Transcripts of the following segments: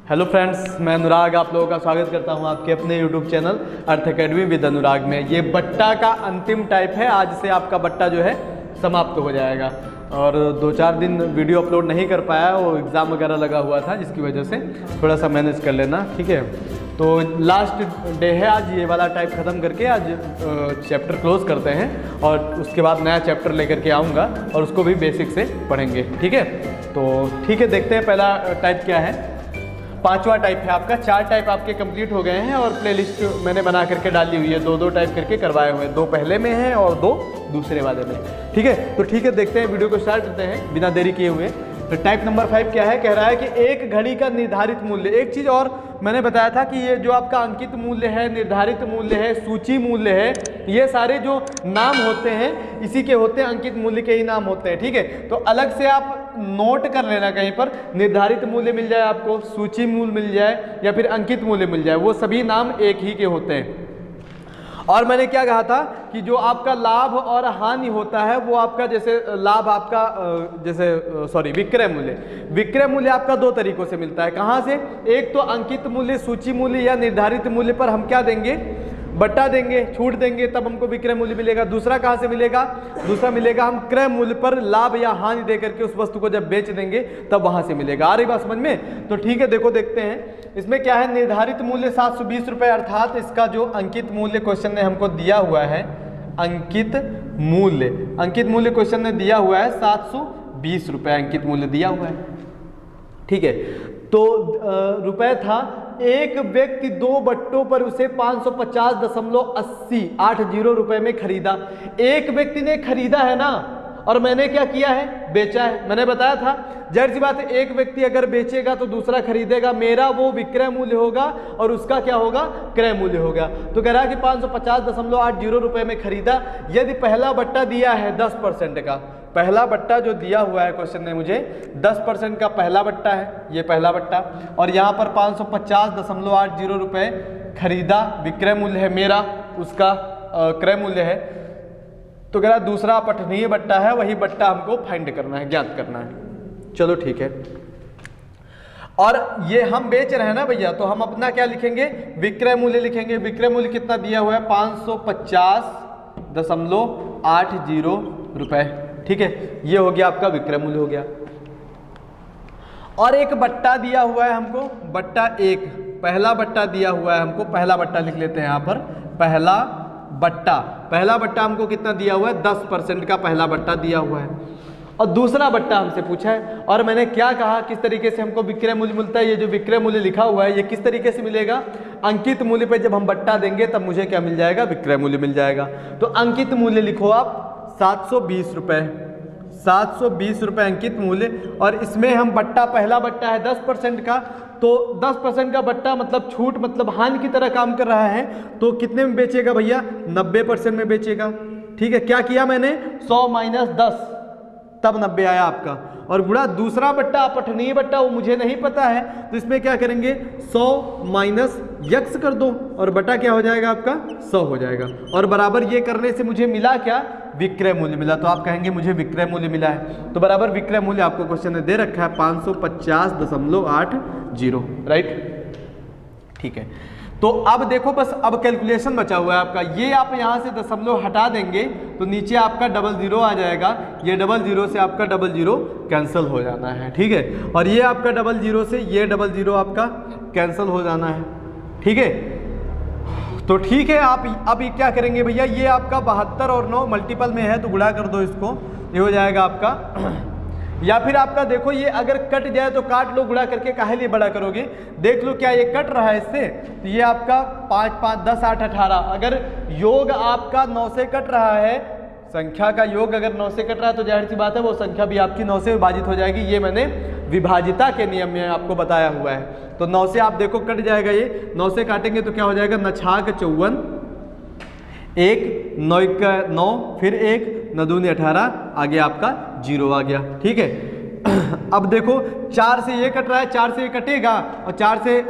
Hello friends, मैं अनुराग आप लोगों का स्वागत करता हूं आपके अपने YouTube channel Arth academy with Anurag में। ये बट्टा का अंतिम टाइप है। आज से आपका बट्टा जो है समाप्त हो जाएगा और 2-4 दिन वीडियो अपलोड नहीं कर पाया, वो एग्ज़ाम वगैरह लगा हुआ था जिसकी वजह से थोड़ा सा मैनेज कर लेना, ठीक है। तो लास्ट डे है आज, ये वाला टाइप ख़त्म करके आज चैप्टर क्लोज करते हैं और उसके बाद नया चैप्टर लेकर के आऊँगा और उसको भी बेसिक से पढ़ेंगे, ठीक है। तो ठीक है, देखते हैं पहला टाइप क्या है। 5वां टाइप है आपका। 4 टाइप आपके कंप्लीट हो गए हैं और प्लेलिस्ट मैंने बना करके डाली हुई है। 2-2 टाइप करके करवाए हुए हैं, 2 पहले में हैं और 2 दूसरे वाले में, ठीक है। तो ठीक है, देखते हैं, वीडियो को स्टार्ट करते हैं बिना देरी किए हुए। तो टाइप नंबर 5 क्या है, कह रहा है कि एक घड़ी का निर्धारित मूल्य। एक चीज़ और मैंने बताया था कि ये जो आपका अंकित मूल्य है, निर्धारित मूल्य है, सूची मूल्य है, ये सारे जो नाम होते हैं इसी के होते हैं, अंकित मूल्य के ही नाम होते हैं, ठीक है। तो अलग से आप नोट कर लेना, कहीं पर निर्धारित मूल्य मिल जाए आपको, सूची मूल्य मिल जाए या फिर अंकित मूल्य मिल जाए, वो सभी नाम एक ही के होते हैं। और मैंने क्या कहा था कि जो आपका लाभ और हानि होता है वो आपका जैसे लाभ आपका विक्रय मूल्य। विक्रय मूल्य आपका 2 तरीकों से मिलता है। कहाँ से? एक तो अंकित मूल्य, सूची मूल्य या निर्धारित मूल्य पर हम क्या देंगे, बट्टा देंगे, छूट देंगे, तब हमको विक्रय मूल्य मिलेगा। दूसरा कहाँ से मिलेगा? दूसरा मिलेगा हम क्रय मूल्य पर लाभ या हानि दे करके उस वस्तु को जब बेच देंगे तब वहाँ से मिलेगा। आ रही बात समझ में? तो ठीक है, देखो देखते हैं इसमें क्या है। निर्धारित मूल्य 720 रुपये, अर्थात इसका जो अंकित मूल्य क्वेश्चन ने हमको दिया हुआ है, अंकित मूल्य क्वेश्चन ने दिया हुआ है 720 रुपये अंकित मूल्य दिया हुआ है, ठीक है। तो रुपए था, एक व्यक्ति 2 बट्टों पर उसे 550.80 रुपए में खरीदा। एक व्यक्ति ने खरीदा है ना, और मैंने क्या किया है, बेचा है। मैंने बताया था, जाहिर सी बात है, एक व्यक्ति अगर बेचेगा तो दूसरा खरीदेगा, मेरा वो विक्रय मूल्य होगा और उसका क्या होगा, क्रय मूल्य होगा। तो कह रहा है कि 550.80 रुपए में खरीदा। यदि पहला बट्टा दिया है 10% का, पहला बट्टा जो दिया हुआ है क्वेश्चन ने मुझे 10% का पहला बट्टा है, ये पहला बट्टा, और यहाँ पर 550.80 रुपये खरीदा, विक्रय मूल्य है मेरा, उसका क्रय मूल्य है। तो कह रहा दूसरा पठनीय बट्टा है, वही बट्टा हमको फाइंड करना है, ज्ञात करना है। चलो ठीक है, और ये हम बेच रहे हैं ना भैया, तो हम अपना क्या लिखेंगे, विक्रय मूल्य लिखेंगे। विक्रय मूल्य कितना दिया हुआ है, 550.80 रुपये, ठीक है। ये हो गया आपका विक्रय मूल्य हो गया। और एक बट्टा दिया हुआ है हमको, बट्टा 1, पहला बट्टा दिया हुआ है हमको, पहला बट्टा लिख लेते हैं यहाँ पर, पहला बट्टा हमको कितना दिया हुआ है, 10% का पहला बट्टा दिया हुआ है। और दूसरा बट्टा हमसे पूछा है, और मैंने क्या कहा, किस तरीके से हमको विक्रय मूल्य मिलता है। ये जो विक्रय मूल्य लिखा हुआ है ये किस तरीके से मिलेगा, अंकित मूल्य पे जब हम बट्टा देंगे तब मुझे क्या मिल जाएगा, विक्रय मूल्य मिल जाएगा। तो अंकित मूल्य लिखो आप 720 रुपये, 720 रुपये अंकित मूल्य। और इसमें हम बट्टा, पहला बट्टा है 10% का, तो 10% का बट्टा मतलब छूट, मतलब हानि की तरह काम कर रहा है। तो कितने में बेचेगा भैया, 90% में बेचेगा, ठीक है। क्या किया मैंने, 100 माइनस 10, तब 90 आया आपका। और गुणा दूसरा बट्टा, पठनीय बट्टा, वो मुझे नहीं पता है, तो इसमें क्या करेंगे, 100 माइनस यक्स कर दो और बटा क्या हो जाएगा आपका, 100 हो जाएगा। और बराबर ये करने से मुझे मिला क्या, विक्रय मूल्य मिला। तो आप कहेंगे मुझे विक्रय मूल्य मिला है, तो बराबर विक्रय मूल्य आपको क्वेश्चन ने दे रखा है 550.80, राइट, ठीक है। तो अब देखो, बस अब कैलकुलेशन बचा हुआ है आपका। ये आप यहाँ से दशमलव हटा देंगे तो नीचे आपका 00 आ जाएगा। ये 00 से आपका 00 कैंसिल हो जाना है, ठीक है। और ये आपका 00 से ये 00 आपका कैंसिल हो जाना है, ठीक है। तो ठीक है, आप अब क्या करेंगे भैया, ये आपका 72 और 9 मल्टीपल में है तो गुणा कर दो इसको, ये हो जाएगा आपका। या फिर आपका देखो, ये अगर कट जाए तो काट लो, गुणा करके काहे लिए बड़ा करोगे, देख लो क्या ये कट रहा है इससे, तो ये आपका 5 5 10 8 18। अगर योग आपका 9 से कट रहा है, संख्या का योग अगर 9 से कट रहा है तो जाहिर सी बात है वो संख्या भी आपकी 9 से विभाजित हो जाएगी। ये मैंने विभाजिता के नियम में आपको बताया हुआ है। तो 9 से आप देखो कट जाएगा, ये 9 से काटेंगे तो क्या हो जाएगा, 9 छाक 54, 1 9 का 9, फिर 1 9 दूनी 18, आगे आपका 0 आ गया, ठीक है। अब देखो 4 से ये कट रहा है, 4 से ये कटेगा, और 4 से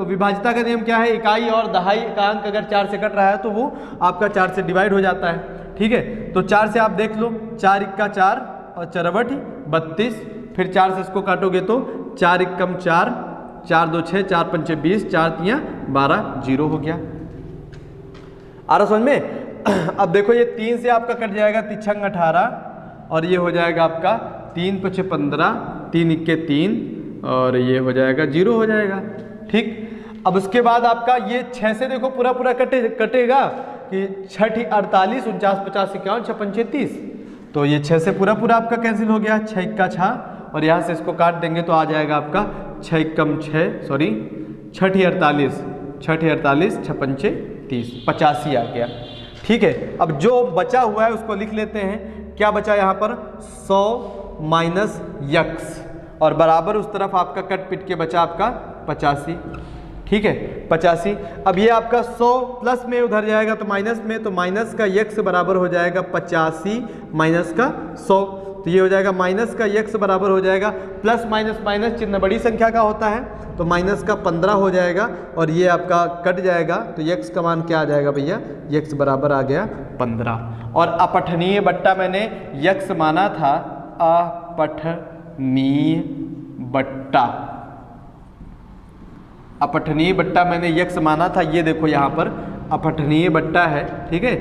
विभाजिता का नियम क्या है, इकाई और दहाई का अंक अगर 4 से कट रहा है तो वो आपका 4 से डिवाइड हो जाता है, ठीक है। तो 4 से आप देख लो, 4 1 का 4 और 4 32, फिर 4 से इसको काटोगे तो 4 1 4, 4 2 6, 4 5 20, 4 3 12, 0 हो गया। आ रहा समझ में? अब देखो ये 3 से आपका कट जाएगा 3 6 18 और ये हो जाएगा आपका 3 5 15, 3 1 3 और ये हो जाएगा 0 हो जाएगा। ठीक, अब उसके बाद आपका ये 6 से देखो पूरा पूरा कटेगा कि 6 48, 49 50 51, 56 36, तो ये 6 से पूरा पूरा आपका कैंसिल हो गया, 6 1 6 और यहाँ से इसको काट देंगे तो आ जाएगा आपका 6 1 6 सॉरी 6 48, 6 48, 6 5 30, 85 आ गया। ठीक है, अब जो बचा हुआ है उसको लिख लेते हैं। क्या बचा यहाँ पर? 100 माइनस यक्स और बराबर उस तरफ आपका कट पिट के बचा आपका 85। ठीक है, 85। अब ये आपका 100 प्लस में उधर जाएगा तो माइनस में, तो माइनस का यक्स बराबर हो जाएगा 85 माइनस का 100, तो ये हो जाएगा माइनस का यक्स बराबर हो जाएगा प्लस माइनस माइनस चिन्ह बड़ी संख्या का होता है तो माइनस का 15 हो जाएगा और ये आपका कट जाएगा तो यक्स का मान क्या आ जाएगा भैया? यक्स बराबर आ गया 15। और अपठनीय बट्टा मैंने यक्स माना था, अपठनीय बट्टा, अपठनीय बट्टा मैंने यक्स माना था। ये देखो यहाँ पर अपठनीय बट्टा है। ठीक है,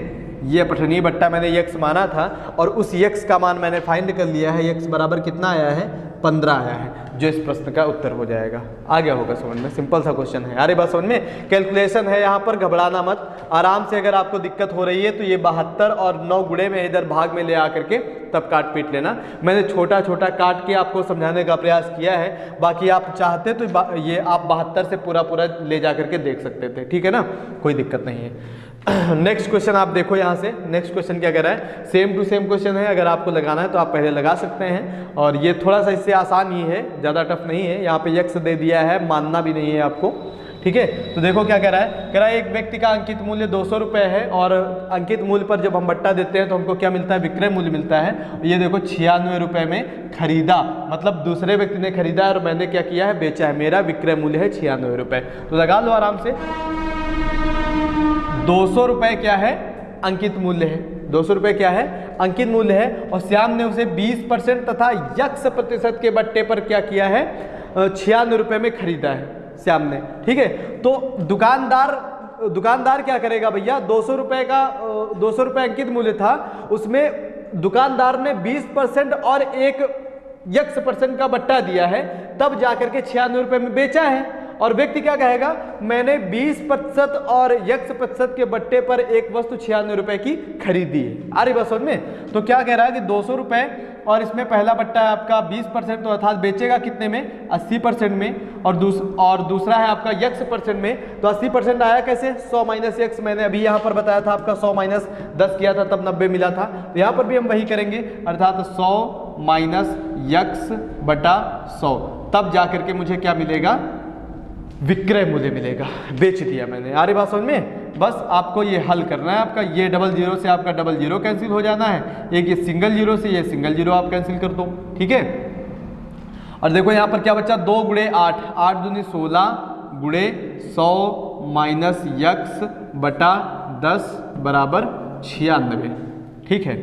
ये अपठनीय बट्टा मैंने यक्स माना था और उस यक्स का मान मैंने फाइंड कर लिया है। यक्स बराबर कितना आया है? 15 आया है, जो इस प्रश्न का उत्तर हो जाएगा। आ गया होगा समझ में? सिंपल सा क्वेश्चन है। अरे बात समझ में? कैलकुलेशन है यहाँ पर, घबराना मत, आराम से। अगर आपको दिक्कत हो रही है तो ये 72 और 9 गुणे में इधर भाग में ले आकर के तब काट पीट लेना। मैंने छोटा छोटा काट के आपको समझाने का प्रयास किया है, बाकी आप चाहते तो ये आप 72 से पूरा पूरा ले जा करके देख सकते थे। ठीक है ना, कोई दिक्कत नहीं है। नेक्स्ट क्वेश्चन आप देखो यहाँ से। नेक्स्ट क्वेश्चन क्या कह रहा है? सेम टू सेम क्वेश्चन है, अगर आपको लगाना है तो आप पहले लगा सकते हैं और ये थोड़ा सा इससे आसान ही है, ज़्यादा टफ नहीं है। यहाँ पे यक्स दे दिया है, मानना भी नहीं है आपको। ठीक है, तो देखो क्या कह रहा है? कह रहा है एक व्यक्ति का अंकित मूल्य 200 रुपये है और अंकित मूल्य पर जब हम बट्टा देते हैं तो हमको क्या मिलता है? विक्रय मूल्य मिलता है। ये देखो 96 रुपये में खरीदा, मतलब दूसरे व्यक्ति ने खरीदा और मैंने क्या किया है? बेचा है। मेरा विक्रय मूल्य है 96 रुपये। तो लगा लो आराम से। 200 रुपये क्या है? अंकित मूल्य है। 200 रुपये क्या है? अंकित मूल्य है और श्याम ने उसे 20% तथा यक्स प्रतिशत के बट्टे पर क्या किया है? 96 रुपये में खरीदा है श्याम ने। ठीक है, तो दुकानदार क्या करेगा भैया? 200 रुपये का 200 रुपये अंकित मूल्य था, उसमें दुकानदार ने 20% और एक यक्स % का बट्टा दिया है, तब जाकर के 96 रुपये में बेचा है। और व्यक्ति क्या कहेगा? मैंने 20% और यक्स % के बट्टे पर एक वस्तु 96 रुपये की खरीदी है। अरे बस समझ में? तो क्या कह रहा है कि 200 रुपये और इसमें पहला बट्टा है आपका 20%, तो अर्थात बेचेगा कितने में? 80% में। और दूसरा है आपका यक्स % में, तो 80% आया कैसे? 100 माइनस यक्स। मैंने अभी यहाँ पर बताया था आपका 100 माइनस 10 किया था तब 90 मिला था, तो यहाँ पर भी हम वही करेंगे, अर्थात 100 माइनस यक्स बटा 100, तब जाकर के मुझे क्या मिलेगा? विक्रय मूल्य मिलेगा। बेच दिया मैंने। आ रही बात समझ में? बस आपको ये हल करना है। आपका ये 00 से आपका 00 कैंसिल हो जाना है, एक ये सिंगल 0 से ये सिंगल 0 आप कैंसिल कर दो। ठीक है, और देखो यहाँ पर क्या बचा? 2 गुणे 8, 8 दूनी 16 गुणे 100 माइनस यक्स बटा 10 बराबर 96। ठीक है,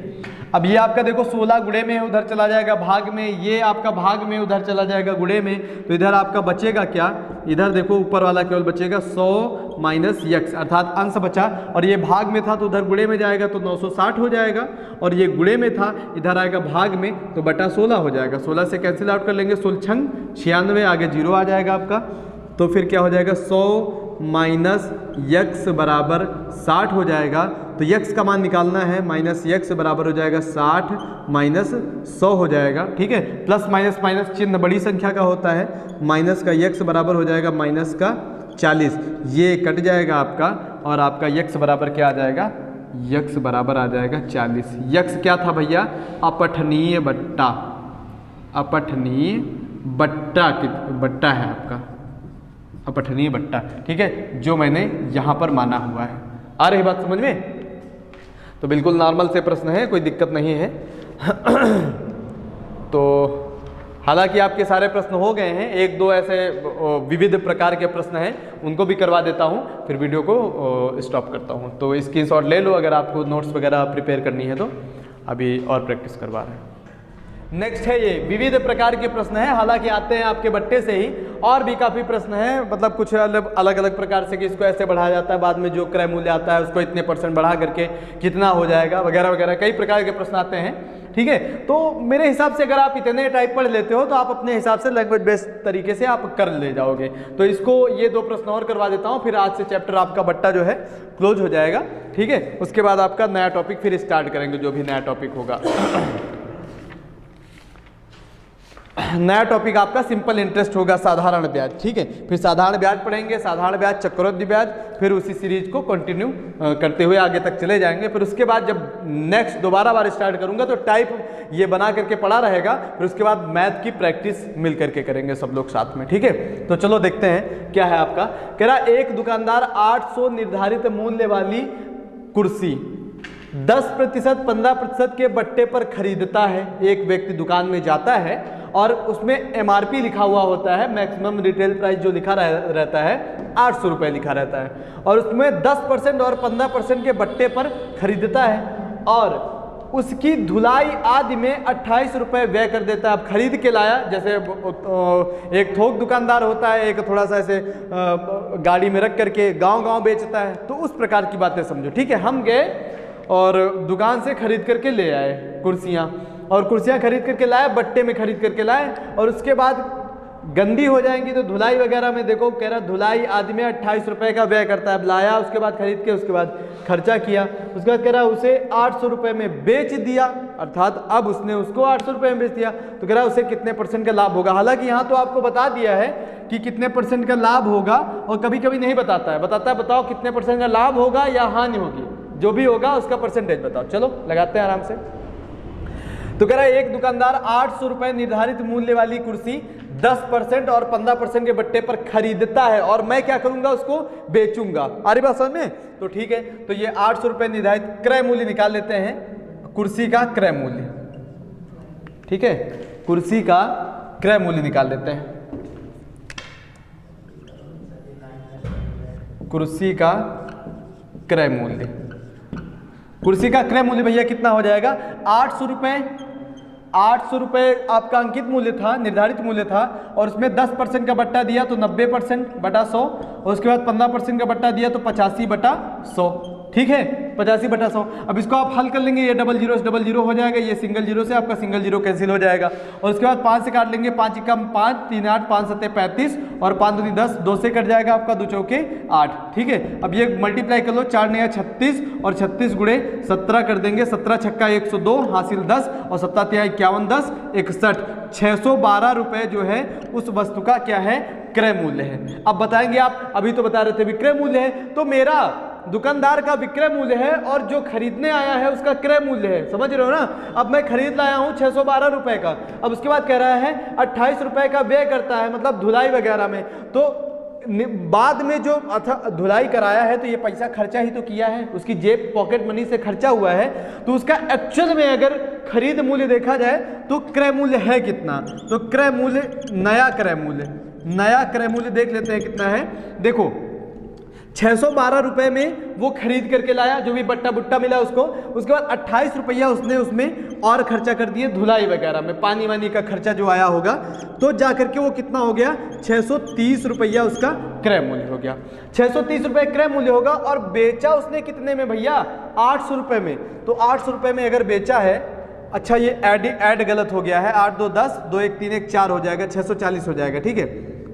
अब ये आपका देखो 16 गुणे में उधर चला जाएगा भाग में, ये आपका भाग में उधर चला जाएगा गुणे में, तो इधर आपका बचेगा क्या? इधर देखो ऊपर वाला केवल बचेगा 100 माइनस यक्स, अर्थात अंश बचा, और ये भाग में था तो उधर गुणे में जाएगा तो 960 हो जाएगा, और ये गुणे में था इधर आएगा भाग में तो बटा 16 हो जाएगा। 16 से कैंसिल आउट कर लेंगे, 16 96, आगे 0 आ जाएगा आपका, तो फिर क्या हो जाएगा? 100 माइनस यक्स बराबर 60 हो जाएगा। तो यक्स का मान निकालना है, माइनस यक्स बराबर हो जाएगा 60 माइनस 100 हो जाएगा। ठीक है, प्लस माइनस माइनस चिन्ह बड़ी संख्या का होता है, माइनस का यक्स बराबर हो जाएगा माइनस का 40, ये कट जाएगा आपका, और आपका यक्स बराबर क्या आ जाएगा? यक्स बराबर आ जाएगा 40। यक्स क्या था भैया? अपठनीय बट्टा, अपठनीय बट्टा बट्टा है आपका, अपठनीय बट्टा। ठीक है, जो मैंने यहाँ पर माना हुआ है। आ रही बात समझ में? तो बिल्कुल नॉर्मल से प्रश्न है, कोई दिक्कत नहीं है। तो हालांकि आपके सारे प्रश्न हो गए हैं, एक दो ऐसे विविध प्रकार के प्रश्न हैं, उनको भी करवा देता हूं, फिर वीडियो को स्टॉप करता हूं। तो स्क्रीनशॉट ले लो अगर आपको नोट्स वगैरह प्रिपेयर करनी है तो, अभी और प्रैक्टिस करवा रहे हैं। नेक्स्ट है ये विविध प्रकार के प्रश्न है, हालांकि आते हैं आपके बट्टे से ही, और भी काफ़ी प्रश्न हैं, मतलब कुछ अलग अलग प्रकार से कि इसको ऐसे बढ़ाया जाता है, बाद में जो क्रय मूल्य आता है उसको इतने % बढ़ा करके कितना हो जाएगा वगैरह वगैरह, कई प्रकार के प्रश्न आते हैं। ठीक है, तो मेरे हिसाब से अगर आप इतने टाइप पढ़ लेते हो तो आप अपने हिसाब से लैंग्वेज बेस्ड तरीके से आप कर ले जाओगे। तो इसको ये 2 प्रश्न और करवा देता हूँ, फिर आज से चैप्टर आपका बट्टा जो है क्लोज हो जाएगा। ठीक है, उसके बाद आपका नया टॉपिक फिर स्टार्ट करेंगे, जो भी नया टॉपिक होगा। नया टॉपिक आपका सिंपल इंटरेस्ट होगा, साधारण ब्याज। ठीक है, फिर साधारण ब्याज पढ़ेंगे, साधारण ब्याज, चक्रवृद्धि ब्याज, फिर उसी सीरीज को कंटिन्यू करते हुए आगे तक चले जाएंगे। फिर उसके बाद जब नेक्स्ट दोबारा बार स्टार्ट करूंगा तो टाइप ये बना करके पढ़ा रहेगा, फिर उसके बाद मैथ की प्रैक्टिस मिल करके करेंगे सब लोग साथ में। ठीक है, तो चलो देखते हैं क्या है आपका। कह रहा एक दुकानदार 800 निर्धारित मूल्य वाली कुर्सी 10%, 15% के बट्टे पर खरीदता है। एक व्यक्ति दुकान में जाता है और उसमें MRP लिखा हुआ होता है, मैक्सिमम रिटेल प्राइस जो लिखा रहता है 800 रुपये लिखा रहता है, और उसमें 10% और 15% के बट्टे पर खरीदता है और उसकी धुलाई आदि में 28 रुपये व्यय कर देता है। अब खरीद के लाया, जैसे एक थोक दुकानदार होता है, एक थोड़ा सा ऐसे गाड़ी में रख करके गांव-गांव बेचता है, तो उस प्रकार की बातें समझो। ठीक है, हम गए और दुकान से खरीद करके ले आए कुर्सियाँ, और कुर्सियाँ खरीद करके लाए, बट्टे में खरीद करके लाए, और उसके बाद गंदी हो जाएंगी तो धुलाई वगैरह में देखो कह रहा धुलाई आदि में 28 रुपये का व्यय करता है। अब लाया, उसके बाद खरीद के, उसके बाद खर्चा किया, उसके बाद कह रहा उसे 800 रुपये में बेच दिया, अर्थात अब उसने उसको 800 रुपये में बेच दिया, तो कह रहा उसे कितने % का लाभ होगा। हालांकि यहाँ तो आपको बता दिया है कि कितने % का लाभ होगा, और कभी कभी नहीं बताता है, बताता है बताओ कितने % का लाभ होगा या हानि होगी, जो भी होगा उसका % बताओ। चलो लगाते हैं आराम से। तो कह रहा है एक दुकानदार 800 रुपये निर्धारित मूल्य वाली कुर्सी 10% और 15% के बट्टे पर खरीदता है, और मैं क्या करूंगा, उसको बेचूंगा। आ रही बात समझ में? तो ठीक है, तो ये 800 रुपये निर्धारित क्रय मूल्य निकाल लेते हैं, कुर्सी का क्रय मूल्य। ठीक है, कुर्सी का क्रय मूल्य निकाल लेते हैं। कुर्सी का क्रय मूल्य, कुर्सी का क्रय मूल्य भैया कितना हो जाएगा? 800 रुपये। 800 रुपये आपका अंकित मूल्य था, निर्धारित मूल्य था, और उसमें 10% का बट्टा दिया तो 90% बटा 100, और उसके बाद 15% का बट्टा दिया तो 85 बटा 100। ठीक है, 85 बटा 100। अब इसको आप हल कर लेंगे, ये डबल जीरो हो जाएगा, ये सिंगल जीरो से आपका सिंगल जीरो कैंसिल हो जाएगा, और उसके बाद 5 से काट लेंगे, 5 एकम 5, 3 8, 5 7 35, और 5 दूनी 10, 2 से कट जाएगा आपका, 2 चौके 8। ठीक है, अब ये मल्टीप्लाई कर लो, 4 9 36, और 36 गुणे 17 कर देंगे, 17 छक्का 102, हासिल 10, और 7 तिहाई 51, 10 61, 612 रुपये जो है उस वस्तु का क्या है? क्रय मूल्य है। अब बताएंगे आप, अभी तो बता रहे थे विक्रय मूल्य है, तो मेरा दुकानदार का विक्रय मूल्य है और जो खरीदने आया है उसका क्रय मूल्य है, समझ रहे हो ना? अब मैं खरीद लाया हूँ 612 रुपये का, अब उसके बाद कह रहा है 28 रुपये का व्यय करता है, मतलब धुलाई वगैरह में, तो बाद में जो धुलाई कराया है तो ये पैसा खर्चा ही तो किया है, उसकी जेब पॉकेट मनी से खर्चा हुआ है, तो उसका एक्चुअल में अगर खरीद मूल्य देखा जाए तो क्रय मूल्य है कितना? तो क्रय मूल्य, नया क्रय मूल्य देख लेते हैं कितना है। देखो 612 रुपये में वो खरीद करके लाया, जो भी बट्टा बुट्टा मिला उसको, उसके बाद 28 रुपया उसने उसमें और खर्चा कर दिए धुलाई वगैरह में, पानी वानी का खर्चा जो आया होगा, तो जा करके वो कितना हो गया? 630 रुपया उसका क्रय मूल्य हो गया। 630 रुपये क्रय मूल्य होगा, और बेचा उसने कितने में भैया? 800 रुपये में। तो 800 रुपये में अगर बेचा है, अच्छा ये ऐड गलत हो गया है, 8 2 10, 2 1 3 1 4 हो जाएगा, 640 हो जाएगा। ठीक है,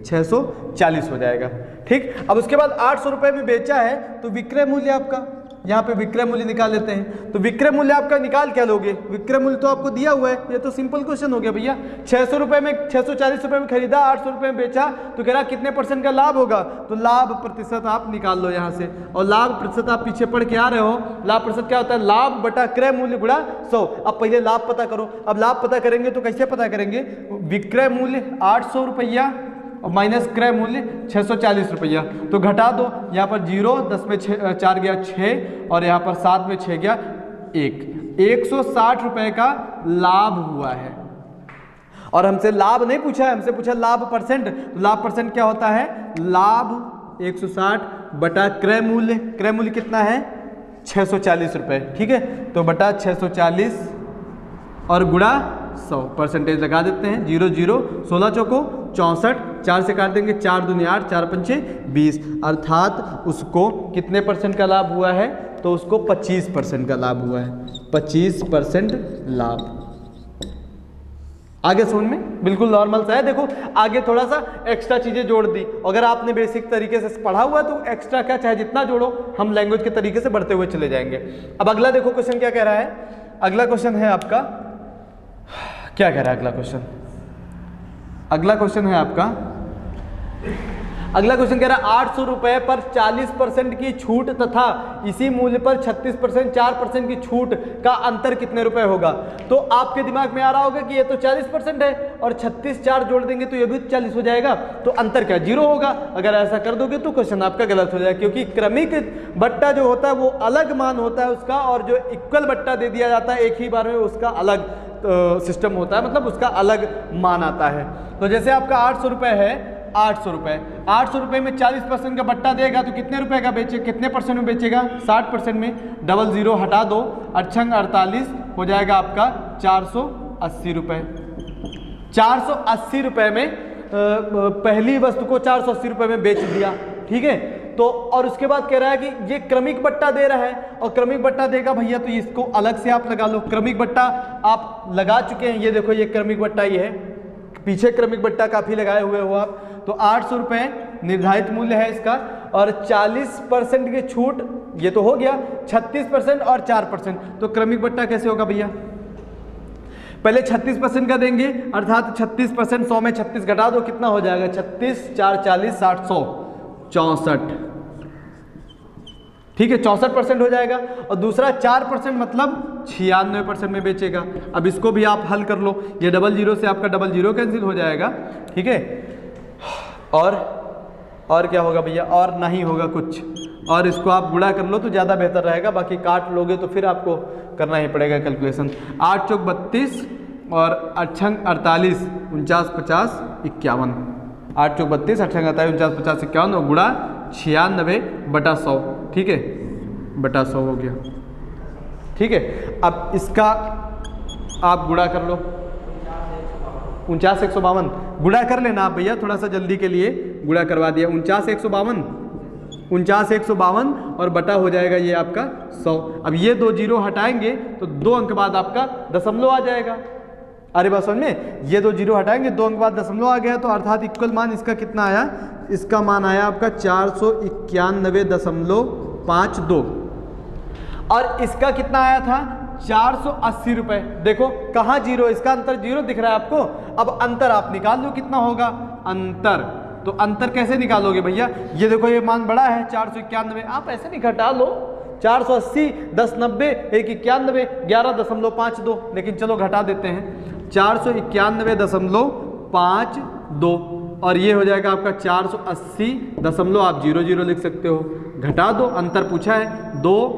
640 हो जाएगा। ठीक, अब उसके बाद 800 रुपये में बेचा है, तो विक्रय मूल्य आपका, यहाँ पे विक्रय मूल्य निकाल लेते हैं। तो विक्रय मूल्य आपका निकाल क्या लोगे? विक्रय मूल्य तो आपको दिया हुआ है, ये तो सिंपल क्वेश्चन हो गया भैया। 600 रुपये में, 640 रुपये में खरीदा, 800 रुपये में बेचा, तो कह रहा कितने % का लाभ होगा? तो लाभ प्रतिशत आप निकाल लो यहाँ से, और लाभ प्रतिशत आप पीछे पढ़ के आ रहे हो, लाभ प्रतिशत क्या होता है? लाभ बटा क्रय मूल्य गुणा 100। अब पहले लाभ पता करो। अब लाभ पता करेंगे तो कैसे पता करेंगे? विक्रय मूल्य 800 रुपया और माइनस क्रय मूल्य 640 रुपया, तो घटा दो, यहाँ पर 0, 10 में 4 गया 6, और यहाँ पर 7 में 6 गया 1, 160 रुपये का लाभ हुआ है। और हमसे लाभ नहीं पूछा है, हमसे पूछा लाभ %। तो लाभ % क्या होता है? लाभ 160 बटा क्रय मूल्य, क्रय मूल्य कितना है? 640 रुपये। ठीक है, तो बटा 640 और गुणा 100 परसेंटेज लगा देते हैं। 0 0 16 चौको 64, 4 से काट देंगे 4 दूनी 8, 4 पंचे 20, अर्थात उसको कितने परसेंट का लाभ हुआ है? तो उसको 25% का लाभ हुआ है, 25% लाभ। आगे समझ में बिल्कुल नॉर्मल सा है। देखो आगे थोड़ा सा एक्स्ट्रा चीजें जोड़ दी, अगर आपने बेसिक तरीके से पढ़ा हुआ तो एक्स्ट्रा क्या चाहे जितना जोड़ो, हम लैंग्वेज के तरीके से बढ़ते हुए चले जाएंगे। अब अगला देखो क्वेश्चन क्या कह रहा है। अगला क्वेश्चन है आपका, क्या कह रहा है अगला क्वेश्चन? अगला क्वेश्चन है आपका, अगला क्वेश्चन कह रहा है 800 रुपए पर 40% की छूट तथा इसी मूल्य पर 36% 4% की छूट का अंतर कितने रुपए होगा? तो आपके दिमाग में आ रहा होगा कि ये तो 40% है और 36 4 जोड़ देंगे तो ये भी 40 हो जाएगा, तो अंतर क्या 0 होगा। अगर ऐसा कर दोगे तो क्वेश्चन आपका गलत हो जाएगा, क्योंकि क्रमिक बट्टा जो होता है वो अलग मान होता है उसका, और जो इक्वल बट्टा दे दिया जाता है एक ही बार में उसका अलग सिस्टम होता है, मतलब उसका अलग मान आता है। तो जैसे आपका 800 रुपये है, 800 रुपये, 800 रुपये में 40% का बट्टा देगा तो कितने रुपए का बेचे, कितने परसेंट में बेचेगा? 60% में। डबल 0 हटा दो, 8 48 हो जाएगा आपका 480 रुपये। 480 रुपये में पहली वस्तु को 480 रुपये में बेच दिया, ठीक है। तो और उसके बाद कह रहा है कि ये क्रमिक बट्टा दे रहा है, और क्रमिक बट्टा देगा भैया तो इसको अलग से आप लगा लो। क्रमिक बट्टा आप लगा चुके हैं, ये देखो ये क्रमिक बट्टा ये है, पीछे क्रमिक बट्टा काफ़ी लगाए हुए हो आप। तो 800 रुपये निर्धारित मूल्य है इसका, और 40% की छूट, ये तो हो गया 36% और 4%। तो क्रमिक बट्टा कैसे होगा भैया? पहले 36% का देंगे, अर्थात 36% 100 में 36 घटा दो, कितना हो जाएगा? 36 4 40 60 100 64, ठीक है 64% हो जाएगा। और दूसरा 4% मतलब 96% में बेचेगा। अब इसको भी आप हल कर लो, ये डबल 0 से आपका डबल 0 कैंसिल हो जाएगा, ठीक है। और क्या होगा भैया? और नहीं होगा कुछ, और इसको आप गुणा कर लो तो ज़्यादा बेहतर रहेगा, बाकी काट लोगे तो फिर आपको करना ही पड़ेगा कैलकुलेशन। 8 चौक 32 और 8 छंग 48 49 50 51, 8 चौक 32 8 छंग 48 49 50 51 और गुणा 96/100, ठीक है, बटा 100 हो गया, ठीक है। अब इसका आप गुणा कर लो, 49 152 गुणा कर लेना आप भैया, थोड़ा सा जल्दी के लिए गुणा करवा दिया। 49 152 और बटा हो जाएगा ये आपका 100। अब ये 2 0 हटाएंगे तो 2 अंक बाद आपका दशमलव आ जाएगा। अरे बात समझ में, ये 2 0 हटाएंगे 2 अंक बाद दशमलव आ गया, तो अर्थात इक्वल मान इसका कितना आया? इसका मान आया आपका 491.52, और इसका कितना आया था? 480 रुपये। देखो कहाँ 0, इसका अंतर 0 दिख रहा है आपको। अब अंतर आप निकाल लो कितना होगा अंतर। तो अंतर कैसे निकालोगे भैया? ये देखो ये मान बड़ा है 491, आप ऐसे नहीं घटा लो, 480 10 90 1 91 11.52, लेकिन चलो घटा देते हैं 491.52, और ये हो जाएगा आपका 480 दशमलव, आप 0 0 लिख सकते हो, घटा दो। अंतर पूछा है 2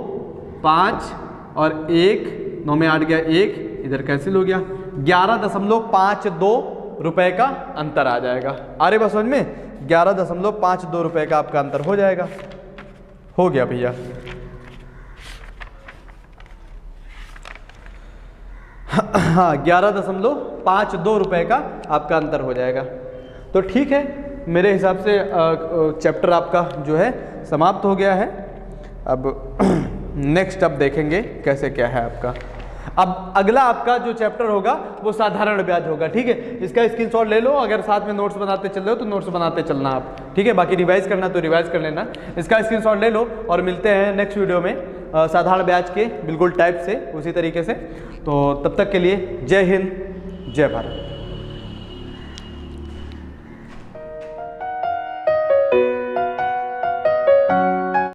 5 और 1 9 में 8 गया 1, इधर कैंसिल हो गया, 11.52 रुपए का अंतर आ जाएगा। अरे बस समझ में, 11.52 रुपए का आपका अंतर हो जाएगा। हो गया भैया। हाँ 11.52 रुपए का आपका अंतर हो जाएगा। तो ठीक है, मेरे हिसाब से चैप्टर आपका जो है समाप्त हो गया है। अब नेक्स्ट अब देखेंगे कैसे क्या है आपका। अब अगला आपका जो चैप्टर होगा वो साधारण ब्याज होगा, ठीक है। इसका स्क्रीनशॉट ले लो, अगर साथ में नोट्स बनाते चल रहे हो तो नोट्स बनाते चलना आप, ठीक है। बाकी रिवाइज करना तो रिवाइज कर लेना। इसका स्क्रीनशॉट ले लो और मिलते हैं नेक्स्ट वीडियो में साधारण ब्याज के बिल्कुल टाइप से उसी तरीके से। तो तब तक के लिए जय हिंद जय भारत।